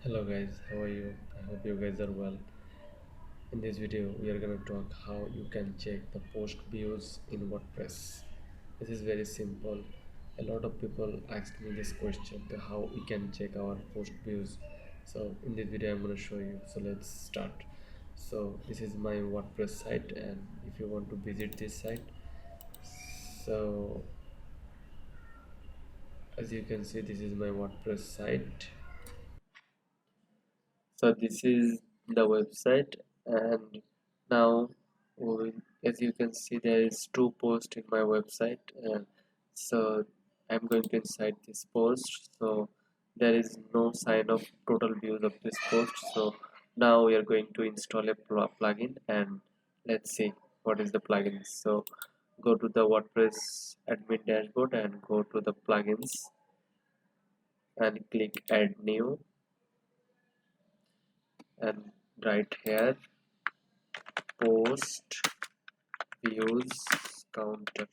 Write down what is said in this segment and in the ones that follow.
Hello guys, how are you? I hope you guys are well. In this video, we are gonna talk how you can check the post views in WordPress. This is very simple. A lot of people ask me this question, how we can check our post views. So in this video, I'm gonna show you. So let's start. So this is my WordPress site, and if you want to visit this site, so as you can see, this is my WordPress site. So this is the website, and now as you can see, there is two posts in my website, and so I'm going to inside this post. So there is no sign of total views of this post. So now we are going to install a plugin, and let's see what is the plugin. So go to the WordPress admin dashboard and go to the plugins and click add new, and right here post views counter.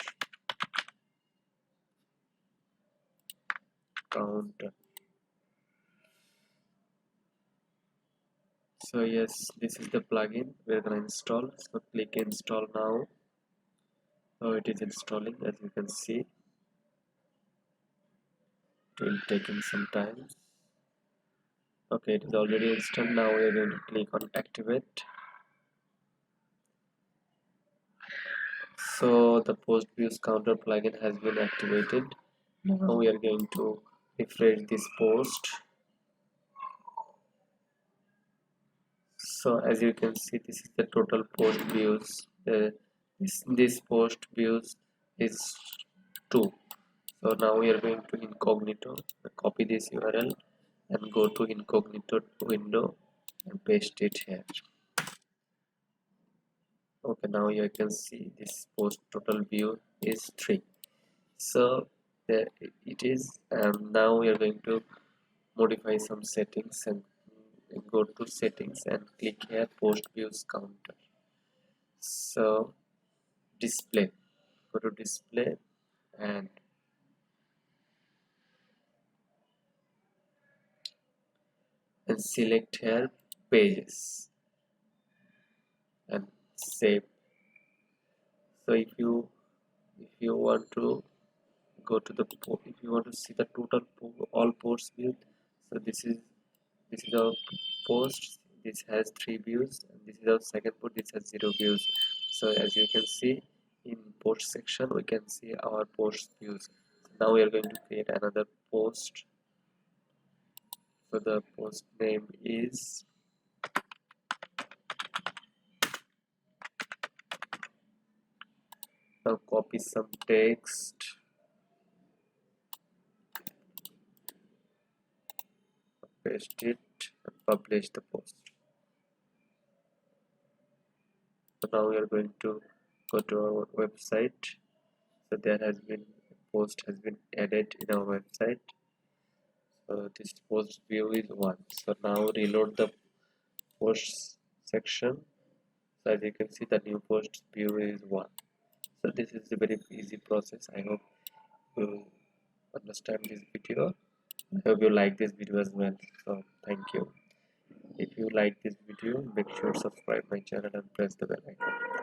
So yes, this is the plugin we're gonna install. So click install now. So it is installing. As you can see, it will taking some time. Okay, it is already installed. Now we're going to click on activate. So the post views counter plugin has been activated. Now we are going to refresh this post. So as you can see, this is the total post views. This post views is 2. So now we are going to incognito, copy this URL and go to incognito window and paste it here. Okay, now you can see this post total view is 3. So there it is. Now we are going to modify some settings and go to settings and click here post views counter. So display, go to display and select here pages and save. So if you want to go to the if you want to see the total all posts view, so this is our post. This has 3 views, and this is our second post. This has 0 views. So as you can see, in post section we can see our post views. So now we are going to create another post. So the post name is, now copy some text, paste it and publish the post. So now we are going to go to our website. So there has been a post has been added in our website. So this post view is 1. So now reload the posts section. So as you can see, the new post view is 1. So this is a very easy process. I hope you understand this video. I hope you like this video as well. So thank you. If you like this video, make sure to subscribe my channel and press the bell icon.